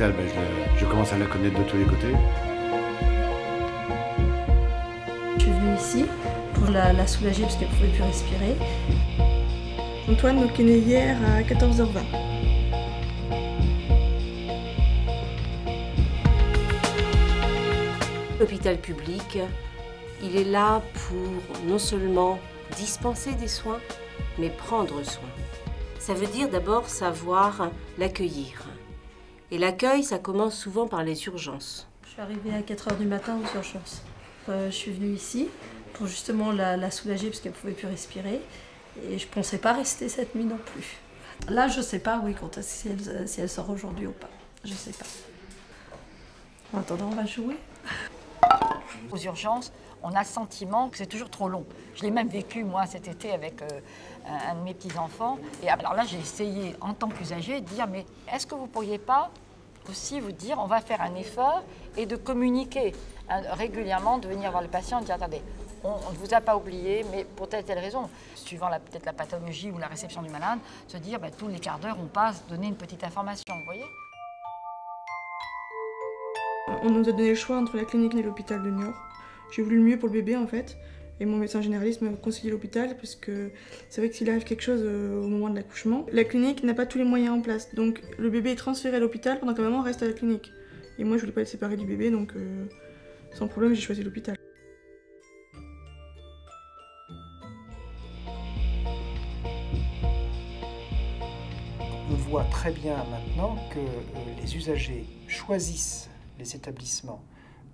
l'hôpital, je commence à la connaître de tous les côtés. Je suis venue ici pour la soulager parce qu'elle ne pouvait plus respirer. Antoine donc, est né hier à 14h20. L'hôpital public, il est là pour non seulement dispenser des soins, mais prendre soin. Ça veut dire d'abord savoir l'accueillir. Et l'accueil, ça commence souvent par les urgences. Je suis arrivée à 4h du matin aux urgences. Je suis venue ici pour justement la soulager parce qu'elle ne pouvait plus respirer. Et je ne pensais pas rester cette nuit non plus. Là, je ne sais pas, oui, si elle sort aujourd'hui ou pas. Je ne sais pas. En attendant, on va jouer. Aux urgences, on a le sentiment que c'est toujours trop long. Je l'ai même vécu, moi, cet été avec un de mes petits-enfants. Et alors là, j'ai essayé, en tant qu'usager, de dire, mais est-ce que vous ne pourriez pas aussi vous dire, on va faire un effort et de communiquer régulièrement, de venir voir le patient et de dire, attendez, on ne vous a pas oublié, mais pour telle et telle raison, suivant peut-être la pathologie ou la réception du malade, se dire, tous les quarts d'heure, on passe, donner une petite information, vous voyez ? On nous a donné le choix entre la clinique et l'hôpital de Niort. J'ai voulu le mieux pour le bébé en fait. Et mon médecin généraliste m'a conseillé l'hôpital parce que c'est vrai que s'il arrive quelque chose au moment de l'accouchement, la clinique n'a pas tous les moyens en place. Donc le bébé est transféré à l'hôpital pendant que la maman reste à la clinique. Et moi je voulais pas être séparée du bébé donc sans problème j'ai choisi l'hôpital. On voit très bien maintenant que les usagers choisissent les établissements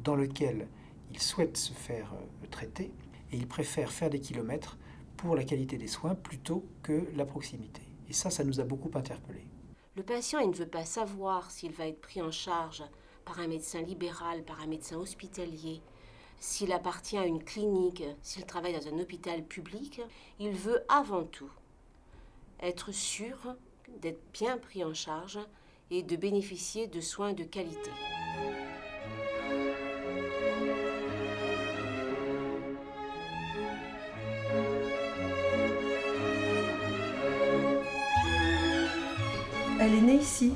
dans lesquels ils souhaitent se faire traiter et ils préfèrent faire des kilomètres pour la qualité des soins plutôt que la proximité. Et ça nous a beaucoup interpellés. Le patient, il ne veut pas savoir s'il va être pris en charge par un médecin libéral, par un médecin hospitalier, s'il appartient à une clinique, s'il travaille dans un hôpital public. Il veut avant tout être sûr d'être bien pris en charge et de bénéficier de soins de qualité. Elle est née ici.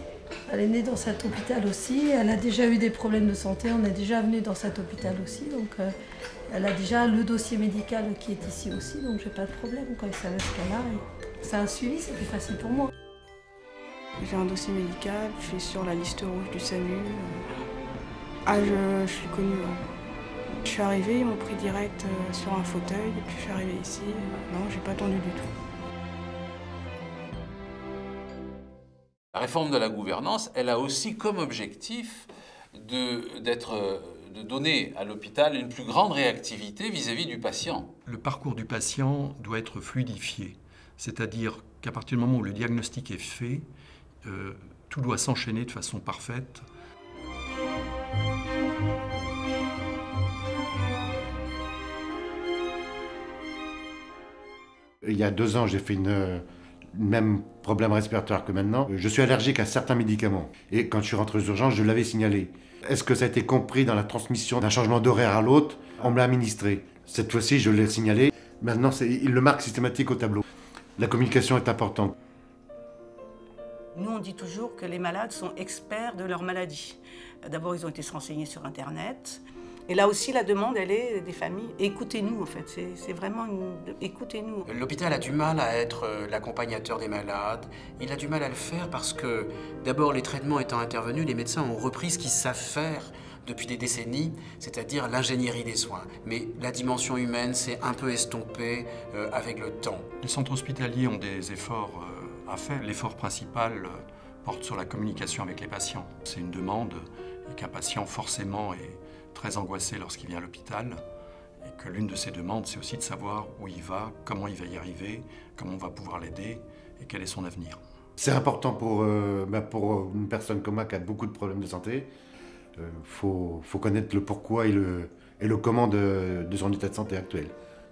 Elle est née dans cet hôpital aussi. Elle a déjà eu des problèmes de santé. On est déjà venu dans cet hôpital aussi. Donc elle a déjà le dossier médical qui est ici aussi. Donc j'ai pas de problème. Quand elle savait ce qu'elle a, c'est un suivi, c'est plus facile pour moi. J'ai un dossier médical, je suis sur la liste rouge du SAMU. Je suis connue. Je suis arrivée, ils m'ont pris direct sur un fauteuil, et puis je suis arrivée ici. Non, j'ai pas attendu du tout. La réforme de la gouvernance, elle a aussi comme objectif de donner à l'hôpital une plus grande réactivité vis-à-vis du patient. Le parcours du patient doit être fluidifié, c'est-à-dire qu'à partir du moment où le diagnostic est fait, tout doit s'enchaîner de façon parfaite. Il y a 2 ans, j'ai fait même problème respiratoire que maintenant. Je suis allergique à certains médicaments. Et quand je suis rentré aux urgences, je l'avais signalé. Est-ce que ça a été compris dans la transmission d'un changement d'horaire à l'autre? On me l'a administré. Cette fois-ci, je l'ai signalé. Maintenant, il le marque systématique au tableau. La communication est importante. Nous, on dit toujours que les malades sont experts de leur maladie. D'abord, ils ont été se renseigner sur Internet. Et là aussi, la demande, elle est des familles. Écoutez-nous, en fait. C'est vraiment écoutez-nous. L'hôpital a du mal à être l'accompagnateur des malades. Il a du mal à le faire parce que, d'abord, les traitements étant intervenus, les médecins ont repris ce qu'ils savent faire depuis des décennies, c'est-à-dire l'ingénierie des soins. Mais la dimension humaine s'est un peu estompée avec le temps. Les centres hospitaliers ont des efforts à faire. L'effort principal porte sur la communication avec les patients. C'est une demande et qu'un patient forcément est très angoissé lorsqu'il vient à l'hôpital et que l'une de ses demandes, c'est aussi de savoir où il va, comment il va y arriver, comment on va pouvoir l'aider et quel est son avenir. C'est important pour une personne comme moi qui a beaucoup de problèmes de santé. Faut connaître le pourquoi et le comment de son état de santé actuel.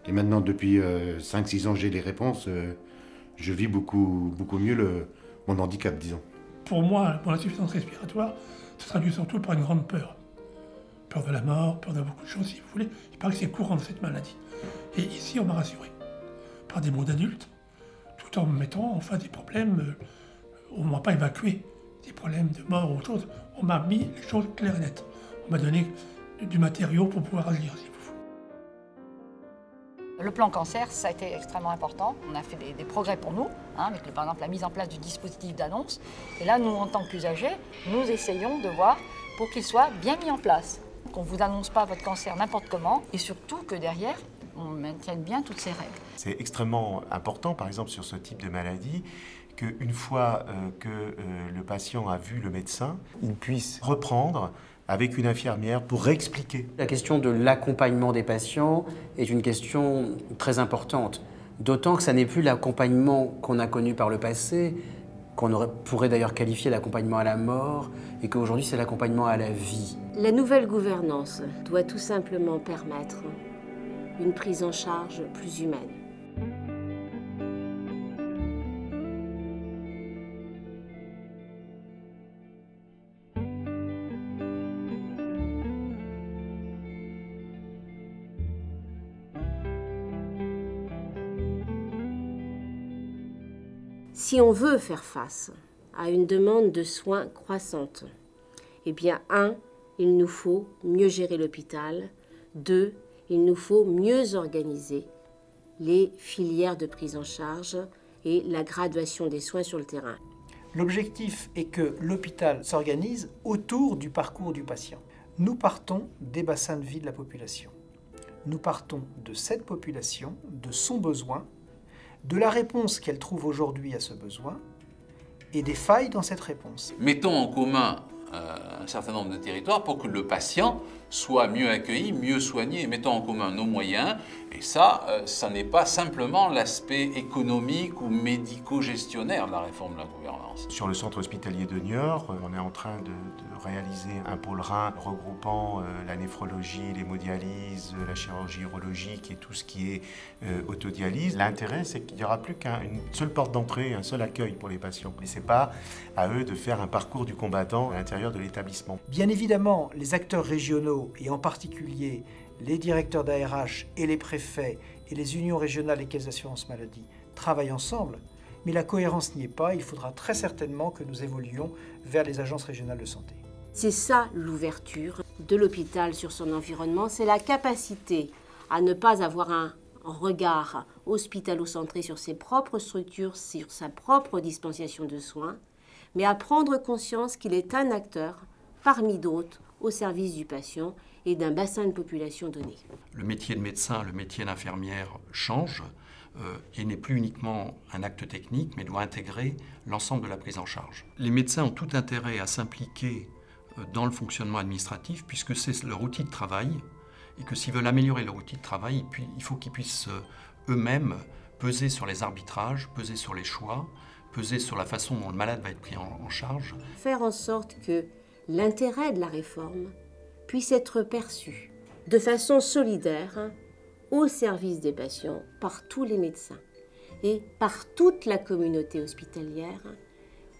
Et maintenant, depuis 5-6 ans, j'ai les réponses. Je vis beaucoup mieux mon handicap, disons. Pour moi, pour l'insuffisance respiratoire, ça se traduit surtout par une grande peur. Peur de la mort, peur de beaucoup de choses, si vous voulez. Il paraît que c'est courant de cette maladie. Et ici, on m'a rassuré. Par des mots d'adultes, tout en me mettant en face des problèmes, on ne m'a pas évacué. des problèmes de mort ou autre chose, on m'a mis les choses claires et nettes. On m'a donné du matériau pour pouvoir agir, si vous voulez. Le plan cancer, ça a été extrêmement important. On a fait des progrès pour nous, avec par exemple la mise en place du dispositif d'annonce. Et là, nous, en tant qu'usagers, nous essayons de voir pour qu'il soit bien mis en place. Qu'on ne vous annonce pas votre cancer n'importe comment et surtout que derrière, on maintienne bien toutes ces règles. C'est extrêmement important, par exemple, sur ce type de maladie, qu'une fois que le patient a vu le médecin, il puisse reprendre avec une infirmière pour réexpliquer. La question de l'accompagnement des patients est une question très importante, d'autant que ça n'est plus l'accompagnement qu'on a connu par le passé, qu'on pourrait d'ailleurs qualifier d'accompagnement à la mort, et qu'aujourd'hui c'est l'accompagnement à la vie. La nouvelle gouvernance doit tout simplement permettre une prise en charge plus humaine. Si on veut faire face à une demande de soins croissante, eh bien, 1, il nous faut mieux gérer l'hôpital. 2, il nous faut mieux organiser les filières de prise en charge et la graduation des soins sur le terrain. L'objectif est que l'hôpital s'organise autour du parcours du patient. Nous partons des bassins de vie de la population. Nous partons de cette population, de son besoin, de la réponse qu'elle trouve aujourd'hui à ce besoin et des failles dans cette réponse. Mettons en commun un certain nombre de territoires pour que le patient soit mieux accueilli, mieux soigné, et mettons en commun nos moyens. Et ça n'est pas simplement l'aspect économique ou médico-gestionnaire de la réforme de la gouvernance. Sur le centre hospitalier de Niort, on est en train de réaliser un pôle rein regroupant la néphrologie, l'hémodialyse, la chirurgie urologique et tout ce qui est autodialyse. L'intérêt, c'est qu'il n'y aura plus qu'une seule porte d'entrée, un seul accueil pour les patients. Mais ce n'est pas à eux de faire un parcours du combattant à l'intérieur de l'établissement. Bien évidemment, les acteurs régionaux, et en particulier les directeurs d'ARH et les préfets et les unions régionales et caisses d'assurance maladie travaillent ensemble, mais la cohérence n'y est pas. Il faudra très certainement que nous évoluions vers les agences régionales de santé. C'est ça l'ouverture de l'hôpital sur son environnement, c'est la capacité à ne pas avoir un regard hospitalo-centré sur ses propres structures, sur sa propre dispensation de soins, mais à prendre conscience qu'il est un acteur parmi d'autres au service du patient et d'un bassin de population donné. Le métier de médecin, le métier d'infirmière change et n'est plus uniquement un acte technique, mais doit intégrer l'ensemble de la prise en charge. Les médecins ont tout intérêt à s'impliquer dans le fonctionnement administratif, puisque c'est leur outil de travail, et que s'ils veulent améliorer leur outil de travail, il faut qu'ils puissent eux-mêmes peser sur les arbitrages, peser sur les choix, peser sur la façon dont le malade va être pris en charge. Faire en sorte que l'intérêt de la réforme puisse être perçu de façon solidaire au service des patients par tous les médecins et par toute la communauté hospitalière,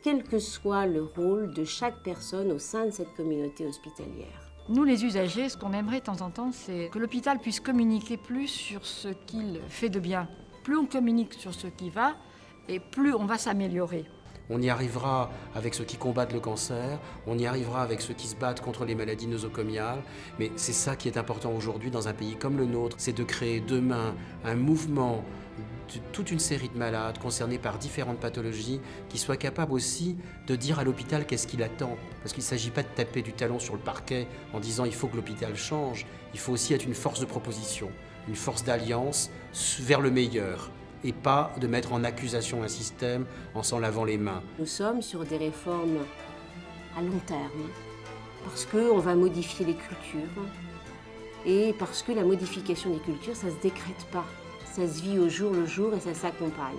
quel que soit le rôle de chaque personne au sein de cette communauté hospitalière. Nous, les usagers, ce qu'on aimerait de temps en temps, c'est que l'hôpital puisse communiquer plus sur ce qu'il fait de bien. Plus on communique sur ce qui va, et plus on va s'améliorer. On y arrivera avec ceux qui combattent le cancer, on y arrivera avec ceux qui se battent contre les maladies nosocomiales, mais c'est ça qui est important aujourd'hui dans un pays comme le nôtre, c'est de créer demain un mouvement de toute une série de malades concernés par différentes pathologies qui soient capables aussi de dire à l'hôpital qu'est-ce qu'il attend. Parce qu'il ne s'agit pas de taper du talon sur le parquet en disant il faut que l'hôpital change, il faut aussi être une force de proposition, une force d'alliance vers le meilleur, et pas de mettre en accusation un système en s'en lavant les mains. Nous sommes sur des réformes à long terme, parce qu'on va modifier les cultures, et parce que la modification des cultures, ça ne se décrète pas, ça se vit au jour le jour et ça s'accompagne.